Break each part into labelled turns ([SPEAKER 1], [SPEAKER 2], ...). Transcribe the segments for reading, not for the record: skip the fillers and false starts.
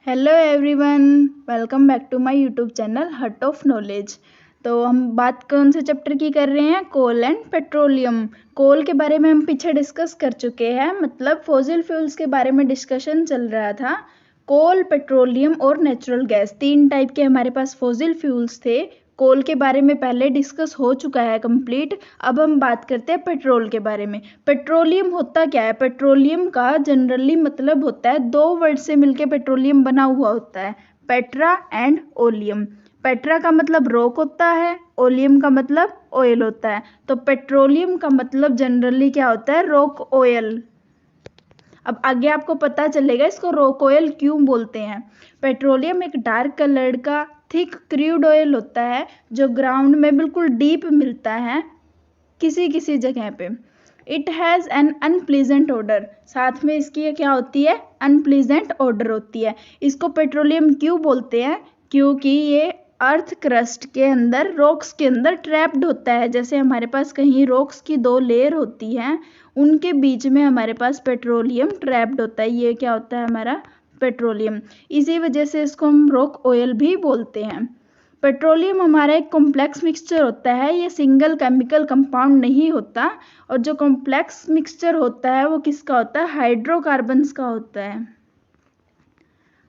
[SPEAKER 1] Hello everyone, welcome back to my YouTube channel hut of knowledge. तो हम बात कौन से चैप्टर की कर रहे हैं? कोल एंड पेट्रोलियम। कोल के बारे में हम पीछे डिस्कस कर चुके हैं, मतलब फॉसिल फ्यूल्स के बारे में डिस्कशन चल रहा था। कोल, पेट्रोलियम और नेचुरल गैस, तीन टाइप के हमारे पास फॉसिल फ्यूल्स थे। कोल के बारे में पहले डिस्कस हो चुका है कंप्लीट। अब हम बात करते हैं पेट्रोल के बारे में। पेट्रोलियम होता क्या है? पेट्रोलियम का जनरली मतलब होता है, दो वर्ड से मिलके पेट्रोलियम बना हुआ होता है, पेट्रा एंड ओलियम। पेट्रा का मतलब रॉक होता है, ओलियम का मतलब ऑयल होता है। तो पेट्रोलियम का मतलब जनरली क्या होता है? Rock oil. अब आगे आपको पता चलेगा इसको रॉक ऑयल क्यों बोलते हैं। पेट्रोलियम एक डार्क कलर का थिक क्रूड ऑयल होता है जो ग्राउंड में बिल्कुल डीप मिलता है किसी किसी जगह पे। It has an unpleasant order, साथ में इसकी क्या होती है? अनप्लीजेंट ऑडर होती है। इसको पेट्रोलियम क्यों बोलते हैं? क्योंकि ये अर्थ क्रस्ट के अंदर, रॉक्स के अंदर ट्रैप्ड होता है। जैसे हमारे पास कहीं रॉक्स की दो लेयर होती हैं, उनके बीच में हमारे पास पेट्रोलियम ट्रैप्ड होता है। ये क्या होता है? हमारा पेट्रोलियम। इसी वजह से इसको हम रॉक ऑयल भी बोलते हैं। पेट्रोलियम हमारा एक कॉम्प्लेक्स मिक्सचर होता है, ये सिंगल केमिकल कंपाउंड नहीं होता। और जो कॉम्प्लेक्स मिक्सचर होता है वो किसका होता है? हाइड्रोकार्बन्स का होता है।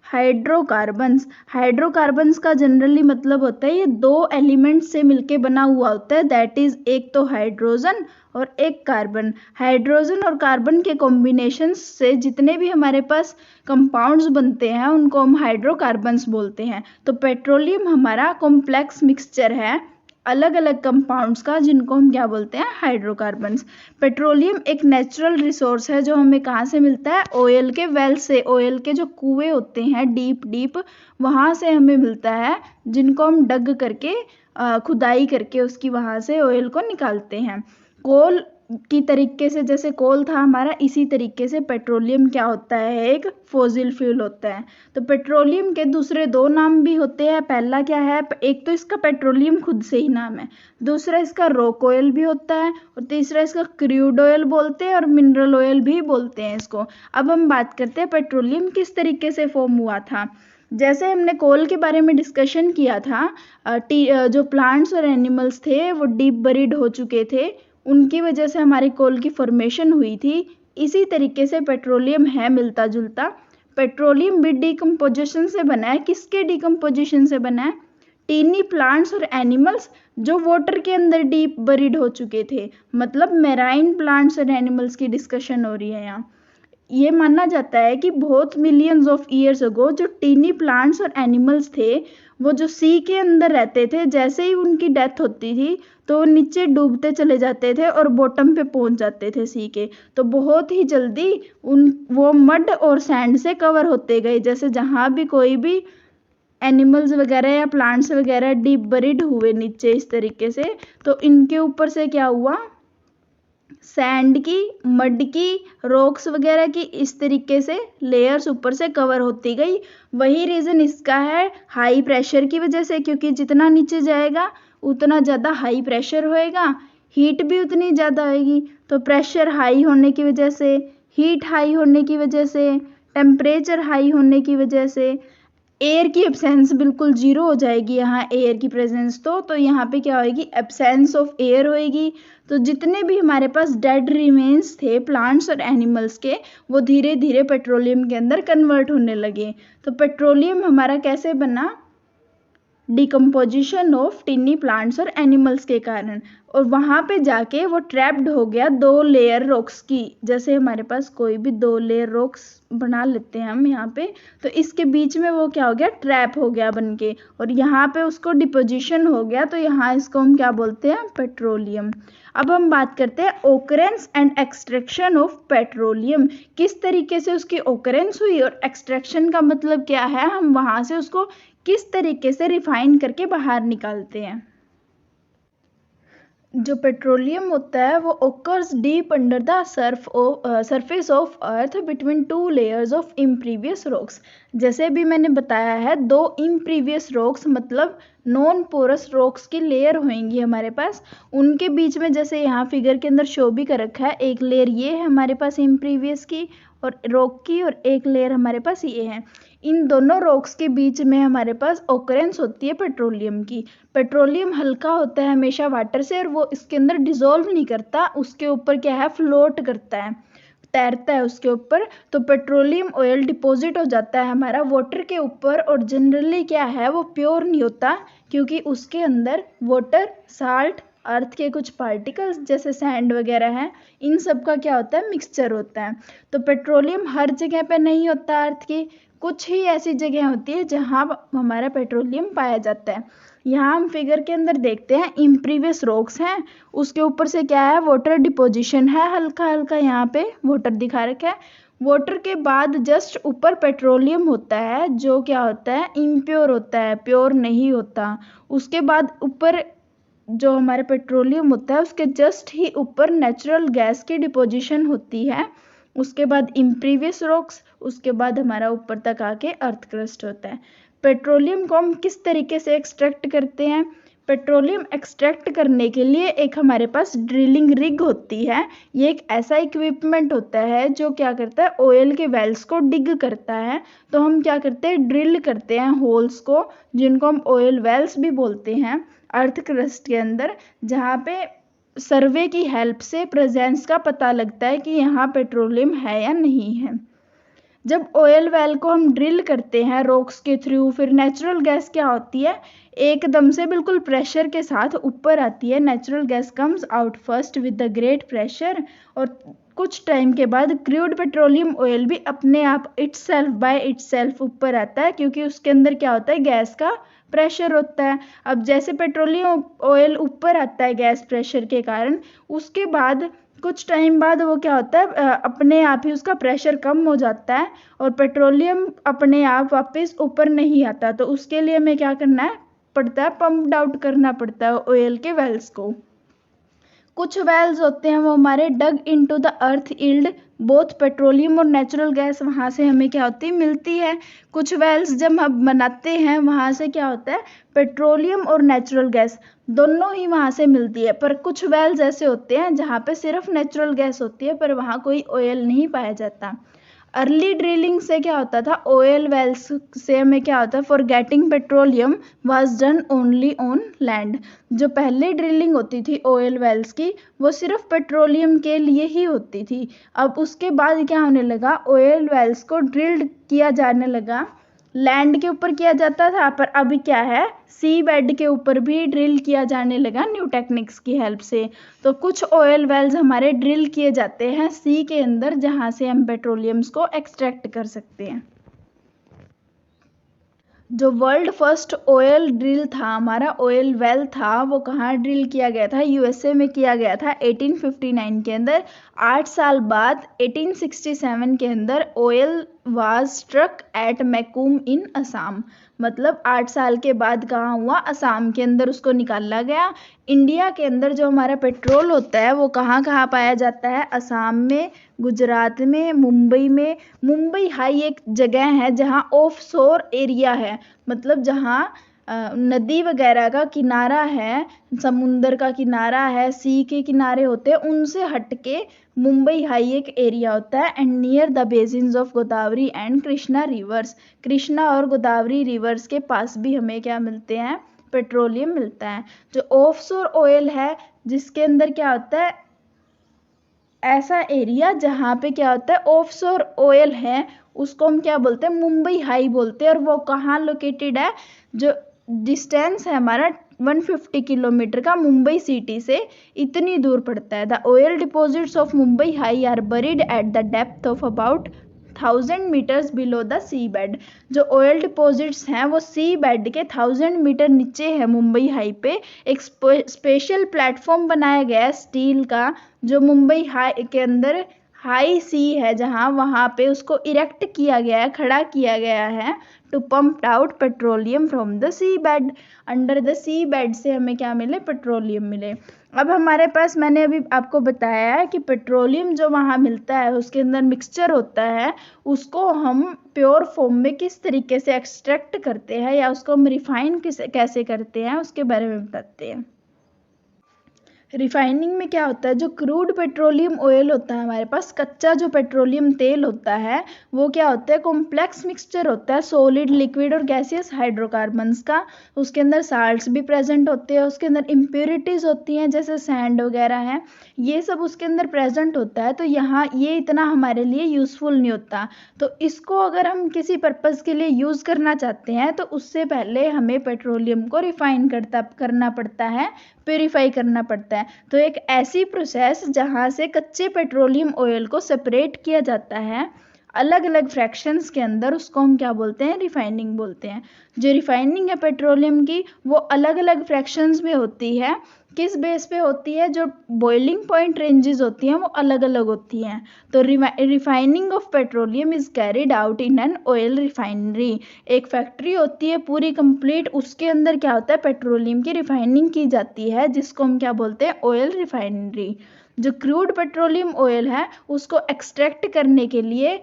[SPEAKER 1] हाइड्रोकार्बन्स, हाइड्रोकार्बन्स का जनरली मतलब होता है ये दो एलिमेंट से मिलके बना हुआ होता है, दैट इज एक तो हाइड्रोजन और एक कार्बन। हाइड्रोजन और कार्बन के कॉम्बिनेशन से जितने भी हमारे पास कंपाउंड्स बनते हैं उनको हम हाइड्रोकार्बन्स बोलते हैं। तो पेट्रोलियम हमारा कॉम्प्लेक्स मिक्सचर है अलग अलग कंपाउंड्स का, जिनको हम क्या बोलते हैं? हाइड्रोकार्बन्स। पेट्रोलियम एक नेचुरल रिसोर्स है जो हमें कहाँ से मिलता है? ऑयल के वेल से। ऑयल के जो कुएं होते हैं डीप डीप, वहाँ से हमें मिलता है, जिनको हम डग करके खुदाई करके उसकी वहाँ से ऑयल को निकालते हैं। कोल की तरीके से, जैसे कोल था हमारा, इसी तरीके से पेट्रोलियम क्या होता है? एक फॉसिल फ्यूल होता है। तो पेट्रोलियम के दूसरे दो नाम भी होते हैं। पहला क्या है? एक तो इसका पेट्रोलियम खुद से ही नाम है, दूसरा इसका रॉक ऑयल भी होता है, और तीसरा इसका क्रूड ऑयल बोलते हैं और मिनरल ऑयल भी बोलते हैं इसको। अब हम बात करते हैं पेट्रोलियम किस तरीके से फॉर्म हुआ था। जैसे हमने कोल के बारे में डिस्कशन किया था, जो प्लांट्स और एनिमल्स थे वो डीप बरीड हो चुके थे, उनकी वजह से हमारी कोल की फॉर्मेशन हुई थी। इसी तरीके से पेट्रोलियम है मिलता जुलता। पेट्रोलियम भी डिकम्पोजिशन से बना है। किसके डिकम्पोजिशन से बना है? टीनी प्लांट्स और एनिमल्स जो वाटर के अंदर डीप बरीड हो चुके थे, मतलब मेराइन प्लांट्स और एनिमल्स की डिस्कशन हो रही है यहाँ। ये माना जाता है कि बहुत मिलियंस ऑफ ईयर्स अगो जो टीनी प्लांट्स और एनिमल्स थे, वो जो सी के अंदर रहते थे, जैसे ही उनकी डेथ होती थी तो वो नीचे डूबते चले जाते थे और बॉटम पे पहुंच जाते थे सी के। तो बहुत ही जल्दी वो मड और सैंड से कवर होते गए। जैसे जहाँ भी कोई भी एनिमल्स वगैरह या प्लांट्स वगैरह डीप बरीड हुए नीचे इस तरीके से, तो इनके ऊपर से क्या हुआ? सैंड की, मड की, रॉक्स वगैरह की इस तरीके से लेयर्स ऊपर से कवर होती गई। वही रीज़न इसका है हाई प्रेशर की वजह से, क्योंकि जितना नीचे जाएगा उतना ज़्यादा हाई प्रेशर होएगा, हीट भी उतनी ज़्यादा होएगी। तो प्रेशर हाई होने की वजह से, हीट हाई होने की वजह से, टेम्परेचर हाई होने की वजह से एयर की एब्सेंस बिल्कुल जीरो हो जाएगी। यहाँ एयर की प्रेजेंस तो यहाँ पे क्या होएगी? एब्सेंस ऑफ एयर होएगी। तो जितने भी हमारे पास डेड रिमेन्स थे प्लांट्स और एनिमल्स के, वो धीरे धीरे पेट्रोलियम के अंदर कन्वर्ट होने लगे। तो पेट्रोलियम हमारा कैसे बना? डिकम्पोजिशन ऑफ टिनी प्लांट्स और एनिमल्स के कारण। और वहाँ पे जाके वो ट्रैप्ड हो गया दो लेयर रॉक्स की। जैसे हमारे पास कोई भी दो लेयर रॉक्स बना लेते हैं हम यहाँ पे, तो इसके बीच में वो क्या हो गया? ट्रैप हो गया बन के, और यहाँ पे उसको डिपोजिशन हो गया। तो यहाँ इसको हम क्या बोलते हैं? पेट्रोलियम। अब हम बात करते हैं occurrence and extraction of petroleum. किस तरीके से उसकी ओकरेंस हुई और एक्सट्रैक्शन का मतलब क्या है? हम वहाँ से उसको किस तरीके से रिफाइन करके बाहर निकालते हैं। जो पेट्रोलियम होता है वो occurs deep under the surface of earth between two layers of impervious rocks. जैसे भी मैंने बताया है, दो इम्प्रीवियस रॉक्स मतलब नॉन पोरस रॉक्स की लेयर होंगी हमारे पास, उनके बीच में, जैसे यहाँ फिगर के अंदर शो भी कर रखा है, एक लेयर ये है हमारे पास इम्प्रीवियस की, और रॉक की, और एक लेयर हमारे पास ये है। इन दोनों रॉक्स के बीच में हमारे पास ऑकरेंस होती है पेट्रोलियम की। पेट्रोलियम हल्का होता है हमेशा वाटर से, और वो इसके अंदर डिसॉल्व नहीं करता, उसके ऊपर क्या है, फ्लोट करता है, तैरता है उसके ऊपर। तो पेट्रोलियम ऑयल डिपॉजिट हो जाता है हमारा वाटर के ऊपर, और जनरली क्या है, वो प्योर नहीं होता, क्योंकि उसके अंदर वाटर, साल्ट, अर्थ के कुछ पार्टिकल्स जैसे सैंड वगैरह हैं, इन सब का क्या होता है, मिक्सचर होता है। तो पेट्रोलियम हर जगह पे नहीं होता अर्थ की, कुछ ही ऐसी जगह होती है जहाँ हमारा पेट्रोलियम पाया जाता है। यहाँ हम फिगर के अंदर देखते हैं इम्प्रीवियस रॉक्स हैं, उसके ऊपर से क्या है, वाटर डिपोजिशन है, हल्का हल्का यहाँ पे वाटर दिखा रखा है। वाटर के बाद जस्ट ऊपर पेट्रोलियम होता है, जो क्या होता है, इम्प्योर होता है, प्योर नहीं होता। उसके बाद ऊपर जो हमारे पेट्रोलियम होता है उसके जस्ट ही ऊपर नेचुरल गैस की डिपोजिशन होती है। उसके बाद इम्प्रीवियस रॉक्स, उसके बाद हमारा ऊपर तक आके अर्थ क्रस्ट होता है। पेट्रोलियम को हम किस तरीके से एक्सट्रैक्ट करते हैं? पेट्रोलियम एक्सट्रैक्ट करने के लिए एक हमारे पास ड्रिलिंग रिग होती है। ये एक ऐसा इक्विपमेंट होता है जो क्या करता है, ऑयल के वेल्स को डिग करता है। तो हम क्या करते हैं, ड्रिल करते हैं होल्स को, जिनको हम ऑयल वेल्स भी बोलते हैं, अर्थ क्रस्ट के अंदर, जहाँ पे सर्वे की हेल्प से प्रेजेंस का पता लगता है कि यहाँ पेट्रोलियम है या नहीं है। जब ऑयल वेल को हम ड्रिल करते हैं रॉक्स के थ्रू, फिर नेचुरल गैस क्या होती है, एकदम से बिल्कुल प्रेशर के साथ ऊपर आती है। Natural gas comes out first with the great pressure, और कुछ टाइम के बाद क्रूड पेट्रोलियम ऑयल भी अपने आप बाय इटसेल्फ ऊपर आता है, क्योंकि उसके अंदर क्या होता है, गैस का प्रेशर होता है। अब जैसे पेट्रोलियम ऑयल ऊपर आता है गैस प्रेशर के कारण, उसके बाद कुछ टाइम बाद वो क्या होता है, अपने आप ही उसका प्रेशर कम हो जाता है, और पेट्रोलियम अपने आप वापस ऊपर नहीं आता। तो उसके लिए हमें क्या करना है पड़ता है, पंप आउट करना पड़ता है ऑयल के वेल्स को। कुछ वेल्स होते हैं वो हमारे dug into the earth yield both petroleum और नेचुरल गैस, वहाँ से हमें क्या होती है, मिलती है। कुछ वेल्स जब हम बनाते हैं वहाँ से क्या होता है, पेट्रोलियम और नेचुरल गैस दोनों ही वहाँ से मिलती है। पर कुछ वेल्स ऐसे होते हैं जहाँ पे सिर्फ नेचुरल गैस होती है, पर वहाँ कोई ऑयल नहीं पाया जाता। अर्ली ड्रिलिंग से क्या होता था, ऑयल वेल्स से हमें क्या होता है, for getting petroleum was done only on land. जो पहले ड्रिलिंग होती थी ऑयल वेल्स की, वो सिर्फ पेट्रोलियम के लिए ही होती थी। अब उसके बाद क्या होने लगा, ऑयल वेल्स को ड्रिल्ड किया जाने लगा, लैंड के ऊपर किया जाता था, पर अभी क्या है, सी बेड के ऊपर भी ड्रिल किया जाने लगा न्यू टेक्निक्स की हेल्प से। तो कुछ ऑयल वेल्स हमारे ड्रिल किए जाते हैं सी के अंदर, जहाँ से हम पेट्रोलियम्स को एक्सट्रैक्ट कर सकते हैं। जो वर्ल्ड फर्स्ट ऑयल ड्रिल था हमारा, ऑयल वेल था, वो कहाँ ड्रिल किया गया था, यूएसए में किया गया था 1859 के अंदर। 8 साल बाद 1867 के अंदर ऑयल वाज स्ट्रक एट मैकूम इन असम। मतलब 8 साल के बाद कहाँ हुआ, असम के अंदर उसको निकाला गया। इंडिया के अंदर जो हमारा पेट्रोल होता है वो कहाँ कहाँ पाया जाता है, असम में, गुजरात में, मुंबई में। मुंबई हाई एक जगह है जहाँ ऑफ शोर एरिया है, मतलब जहाँ नदी वगैरह का किनारा है, समुंदर का किनारा है, सी के किनारे होते हैं, उनसे हटके मुंबई हाई एक एरिया होता है। And near the basins of Godavari and Krishna reverse, Krishna और गोदावरी रिवर्स के पास भी हमें क्या मिलते हैं, पेट्रोलियम मिलता है। जो ऑफशोर ऑयल है, जिसके अंदर क्या होता है, ऐसा एरिया जहाँ पे क्या होता है, ऑफशोर ऑयल है, उसको हम क्या बोलते हैं, मुंबई हाई बोलते हैं। और वो कहाँ लोकेटेड है, जो डिस्टेंस है हमारा 150 किलोमीटर का मुंबई सिटी से, इतनी दूर पड़ता है। The oil deposits of Mumbai High are buried at the depth of about 1000 metres below the sea bed. जो ऑयल डिपॉजिट्स हैं वो सी बेड के 1000 मीटर नीचे है मुंबई हाई पे। एक स्पेशल प्लेटफॉर्म बनाया गया है स्टील का, जो मुंबई हाई के अंदर हाई सी है जहाँ, वहाँ पे उसको इरेक्ट किया गया है, खड़ा किया गया है, to pump out petroleum from the sea bed. Under the sea bed से हमें क्या मिले, पेट्रोलियम मिले। अब हमारे पास, मैंने अभी आपको बताया है कि पेट्रोलियम जो वहाँ मिलता है उसके अंदर मिक्सचर होता है, उसको हम प्योर फॉर्म में किस तरीके से एक्सट्रैक्ट करते हैं या उसको हम रिफाइन कैसे करते हैं, उसके बारे में बताते हैं। रिफाइनिंग में क्या होता है, जो क्रूड पेट्रोलियम ऑयल होता है हमारे पास, कच्चा जो पेट्रोलियम तेल होता है, वो क्या होता है, कॉम्प्लेक्स मिक्सचर होता है सॉलिड, लिक्विड और गैसियस हाइड्रोकार्बन्स का। उसके अंदर साल्ट्स भी प्रेजेंट होते हैं, उसके अंदर इम्प्योरिटीज़ होती हैं जैसे सैंड वगैरह हैं, ये सब उसके अंदर प्रेजेंट होता है। तो यहाँ ये इतना हमारे लिए यूज़फुल नहीं होता। तो इसको अगर हम किसी पर्पज़ के लिए यूज़ करना चाहते हैं तो उससे पहले हमें पेट्रोलियम को रिफाइन करना पड़ता है, प्योरीफाई करना पड़ता है। तो एक ऐसी प्रोसेस जहाँ से कच्चे पेट्रोलियम ऑयल को सेपरेट किया जाता है अलग अलग फ्रैक्शंस के अंदर, उसको हम क्या बोलते हैं, रिफाइनिंग बोलते हैं। जो रिफाइनिंग है पेट्रोलियम की, वो अलग अलग फ्रैक्शंस में होती है। किस बेस पे होती है, जो बॉइलिंग पॉइंट रेंजेस होती हैं वो अलग अलग होती हैं। तो refining of petroleum is carried out in an oil refinery. एक फैक्ट्री होती है पूरी कंप्लीट, उसके अंदर क्या होता है, पेट्रोलियम की रिफाइनिंग की जाती है, जिसको हम क्या बोलते हैं, ऑयल रिफाइनरी। जो क्रूड पेट्रोलियम ऑयल है उसको एक्सट्रैक्ट करने के लिए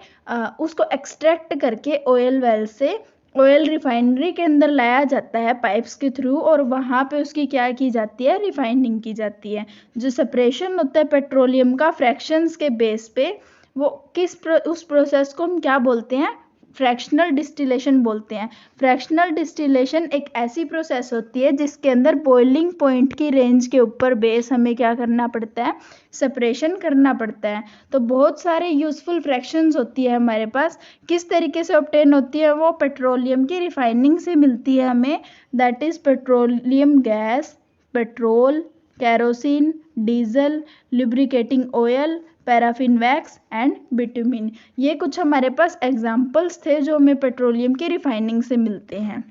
[SPEAKER 1] उसको एक्सट्रैक्ट करके ऑयल वेल से ऑयल रिफाइनरी के अंदर लाया जाता है पाइप्स के थ्रू, और वहाँ पे उसकी क्या की जाती है, रिफाइनिंग की जाती है। जो सेपरेशन होता है पेट्रोलियम का फ्रैक्शंस के बेस पे, वो उस प्रोसेस को हम क्या बोलते हैं, फ्रैक्शनल डिस्टिलेशन बोलते हैं। फ्रैक्शनल डिस्टिलेशन एक ऐसी प्रोसेस होती है जिसके अंदर बॉइलिंग पॉइंट की रेंज के ऊपर बेस हमें क्या करना पड़ता है, सेपरेशन करना पड़ता है। तो बहुत सारे यूज़फुल फ्रैक्शंस होती है हमारे पास। किस तरीके से ऑब्टेन होती है, वो पेट्रोलियम की रिफाइनिंग से मिलती है हमें, that is petroleum gas, petrol, kerosene, diesel, lubricating oil, paraffin wax and bitumen. ये कुछ हमारे पास एग्जाम्पल्स थे जो हमें पेट्रोलियम की रिफाइनिंग से मिलते हैं।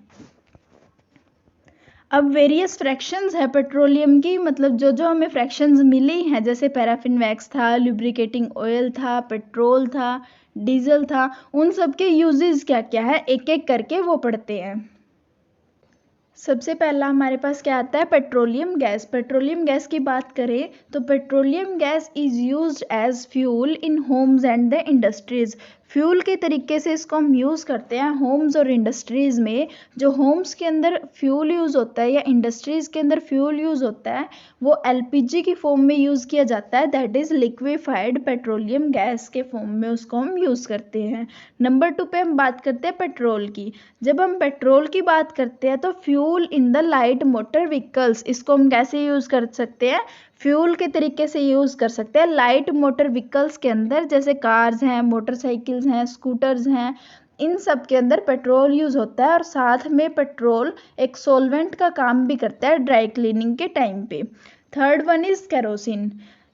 [SPEAKER 1] अब वेरियस फ्रैक्शंस है पेट्रोलियम की, मतलब जो जो हमें फ्रैक्शंस मिली हैं, जैसे पैराफिन वैक्स था, लुब्रिकेटिंग ऑयल था, पेट्रोल था, डीजल था, उन सब के यूजेस क्या क्या है एक एक करके वो पढ़ते हैं। सबसे पहला हमारे पास क्या आता है, पेट्रोलियम गैस। पेट्रोलियम गैस की बात करें तो petroleum gas is used as fuel in homes and the industries. Fuel के तरीके से इसको हम यूज़ करते हैं होम्स और इंडस्ट्रीज़ में। जो होम्स के अंदर फ्यूल यूज़ होता है या इंडस्ट्रीज़ के अंदर फ्यूल यूज़ होता है वो एलपीजी की फॉर्म में यूज़ किया जाता है, that is liquefied petroleum gas के फॉर्म में उसको हम यूज़ करते हैं। नंबर 2 पे हम बात करते हैं पेट्रोल की। जब हम पेट्रोल की बात करते हैं तो fuel in the light motor vehicles, इसको हम कैसे यूज़ कर सकते हैं, फ्यूल के तरीके से यूज़ कर सकते हैं लाइट मोटर व्हीकल्स के अंदर, जैसे कार्स हैं, मोटरसाइकिल्स हैं, स्कूटर्स हैं, इन सब के अंदर पेट्रोल यूज़ होता है। और साथ में पेट्रोल एक सॉल्वेंट का काम भी करता है ड्राई क्लीनिंग के टाइम पे। Third one is kerosene.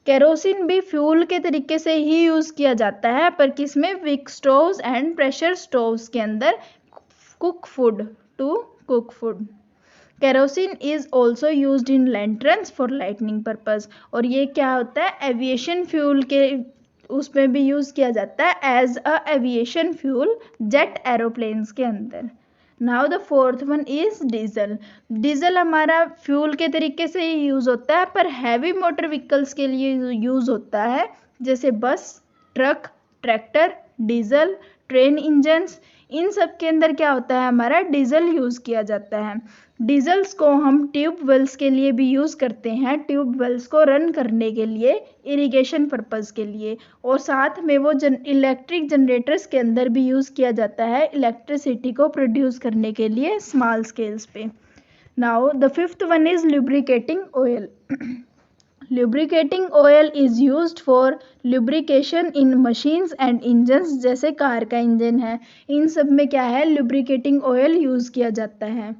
[SPEAKER 1] Kerosene भी फ्यूल के तरीके से ही यूज़ किया जाता है, पर किसमें, wick stoves and pressure stoves के अंदर, cook food, to cook food. Kerosene is also used in lanterns for lightning purpose. और ये क्या होता है, एविएशन फ्यूल के उसमें भी यूज़ किया जाता है as a aviation fuel jet aeroplanes के अंदर। Now the fourth one is diesel. Diesel हमारा फ्यूल के तरीके से ही यूज़ होता है, पर हैवी मोटर व्हीकल्स के लिए यूज़ होता है, जैसे bus, truck, tractor, diesel, train engines, इन सब के अंदर क्या होता है, हमारा डीजल यूज़ किया जाता है। डीजल्स को हम ट्यूब वेल्स के लिए भी यूज़ करते हैं, ट्यूब वेल्स को रन करने के लिए, इरिगेशन पर्पज़ के लिए, और साथ में वो इलेक्ट्रिक जनरेटर्स के अंदर भी यूज़ किया जाता है इलेक्ट्रिसिटी को प्रोड्यूस करने के लिए स्मॉल स्केल्स पे। Now the fifth one is lubricating oil. Lubricating oil is used for lubrication in machines and engines, जैसे कार का इंजन है, इन सब में क्या है, लुब्रिकेटिंग ऑयल यूज़ किया जाता है।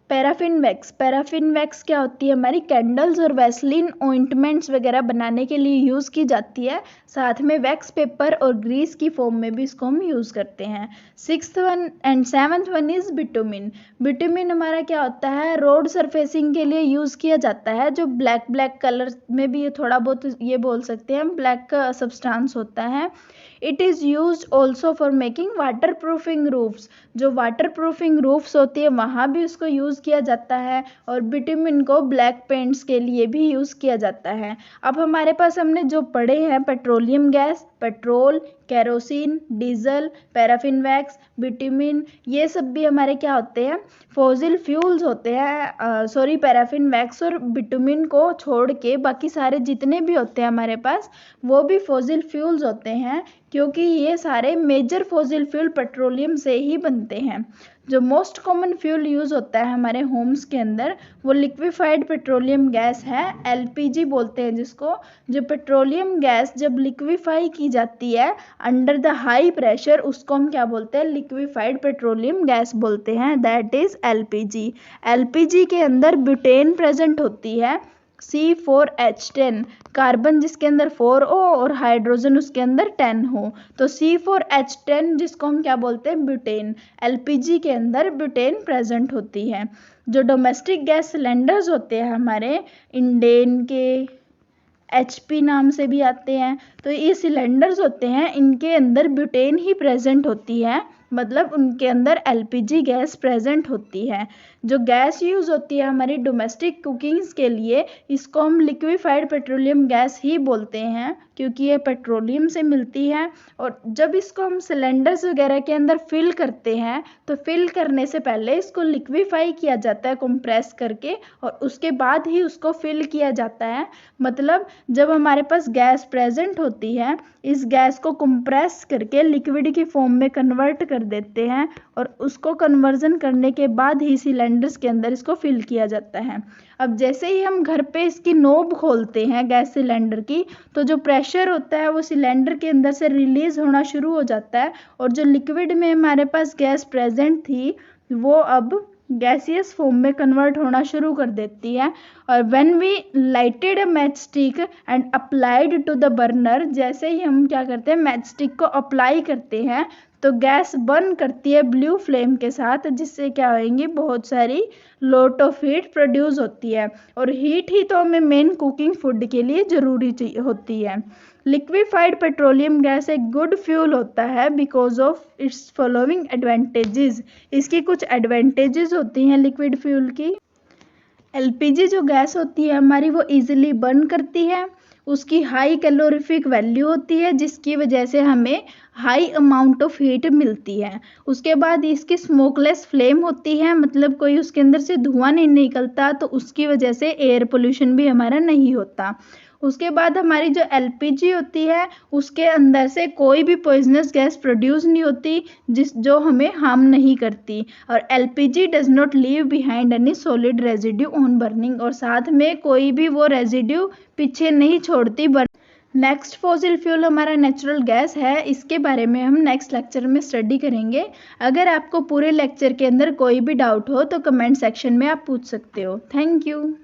[SPEAKER 1] Paraffin wax. पैराफिन वैक्स क्या होती है, हमारी कैंडल्स और वैसलीन ऑइंटमेंट्स वगैरह बनाने के लिए यूज़ की जाती है। साथ में वैक्स पेपर और ग्रीस की फॉर्म में भी इसको हम यूज़ करते हैं। Sixth one and seventh one is bitumen. Bitumen हमारा क्या होता है, रोड सरफेसिंग के लिए यूज़ किया जाता है, जो ब्लैक कलर में भी ये थोड़ा बहुत ये बोल सकते हैं हम, ब्लैक का सब्सटेंस होता है। It is use also for making water proofing roofs. जो वाटर प्रूफिंग रूफ्स होती है वहाँ भी उसको यूज़ किया जाता है, और बिटुमिन को ब्लैक पेंट्स के लिए भी यूज़ किया जाता है। अब हमारे पास हमने जो पढ़े हैं, petroleum gas, petrol, kerosene, diesel, paraffin wax, bitumen, ये सब भी हमारे क्या होते हैं, फॉसिल फ्यूल्स होते हैं। पैराफिन वैक्स और बिटुमिन को छोड़ के बाकी सारे जितने भी होते हैं हमारे पास वो भी फॉसिल फ्यूल्स होते हैं, क्योंकि ये सारे मेजर फॉसिल फ्यूल पेट्रोलियम से ही बनते हैं। जो मोस्ट कॉमन फ्यूल यूज़ होता है हमारे होम्स के अंदर वो लिक्विफाइड पेट्रोलियम गैस है, एलपीजी बोलते हैं जिसको। जो पेट्रोलियम गैस जब लिक्विफाई की जाती है अंडर द हाई प्रेशर, उसको हम क्या बोलते हैं, लिक्विफाइड पेट्रोलियम गैस बोलते हैं, दैट इज एलपीजी। एलपीजी के अंदर ब्यूटेन प्रेजेंट होती है, C4H10, कार्बन जिसके अंदर 4 हो और हाइड्रोजन उसके अंदर 10 हो, तो C4H10 जिसको हम क्या बोलते हैं, ब्यूटेन। एलपीजी के अंदर ब्यूटेन प्रेजेंट होती है। जो डोमेस्टिक गैस सिलेंडर्स होते हैं हमारे, इंडेन के, HP नाम से भी आते हैं, तो ये सिलेंडर्स होते हैं, इनके अंदर ब्यूटेन ही प्रेजेंट होती है, मतलब उनके अंदर एलपीजी गैस प्रेजेंट होती है। जो गैस यूज़ होती है हमारी डोमेस्टिक कुकिंग्स के लिए, इसको हम लिक्विफाइड पेट्रोलियम गैस ही बोलते हैं, क्योंकि ये पेट्रोलियम से मिलती है। और जब इसको हम सिलेंडर्स वगैरह के अंदर फिल करते हैं तो फिल करने से पहले इसको लिक्विफाई किया जाता है कंप्रेस करके, और उसके बाद ही उसको फिल किया जाता है। मतलब जब हमारे पास गैस प्रेजेंट होती है, इस गैस को कंप्रेस करके लिक्विड की फॉर्म में कन्वर्ट कर देते हैं, और उसको कन्वर्जन करने के बाद ही सिलेंडर्स के अंदर इसको फिल किया जाता है। अब जैसे ही हम घर पे इसकी नोब खोलते हैं गैस सिलेंडर की, तो जो प्रेशर होता है वो सिलेंडर के अंदर से रिलीज होना शुरू हो जाता है, और जो लिक्विड में हमारे पास गैस प्रेजेंट थी वो अब गैसियस फॉर्म में कन्वर्ट होना शुरू कर देती है। और when we lighted a matchstick and applied to the burner, जैसे ही हम क्या करते हैं, मैच स्टिक को अप्लाई करते हैं तो गैस बर्न करती है ब्लू फ्लेम के साथ, जिससे क्या होएंगी, बहुत सारी लॉट ऑफ हीट प्रोड्यूस होती है। और हीट ही तो हमें मेन कुकिंग फूड के लिए ज़रूरी होती है। लिक्विफाइड पेट्रोलियम गैस एक गुड फ्यूल होता है because of its following advantages. इसकी कुछ एडवांटेजेस होती हैं लिक्विड फ्यूल की। एलपीजी जो गैस होती है हमारी वो इजीली बर्न करती है, उसकी हाई कैलोरीफिक वैल्यू होती है जिसकी वजह से हमें हाई अमाउंट ऑफ हीट मिलती है। उसके बाद इसकी स्मोकलेस फ्लेम होती है, मतलब कोई उसके अंदर से धुआं नहीं निकलता, तो उसकी वजह से एयर पोल्यूशन भी हमारा नहीं होता। उसके बाद हमारी जो एलपीजी होती है उसके अंदर से कोई भी पॉइजनस गैस प्रोड्यूस नहीं होती जो हमें हार्म नहीं करती। और LPG does not leave behind any solid residue on burning, और साथ में कोई भी वो रेजिड्यू पीछे नहीं छोड़ती। नेक्स्ट फॉसिल फ्यूल हमारा नेचुरल गैस है, इसके बारे में हम नेक्स्ट लेक्चर में स्टडी करेंगे। अगर आपको पूरे लेक्चर के अंदर कोई भी डाउट हो तो कमेंट सेक्शन में आप पूछ सकते हो। Thank you.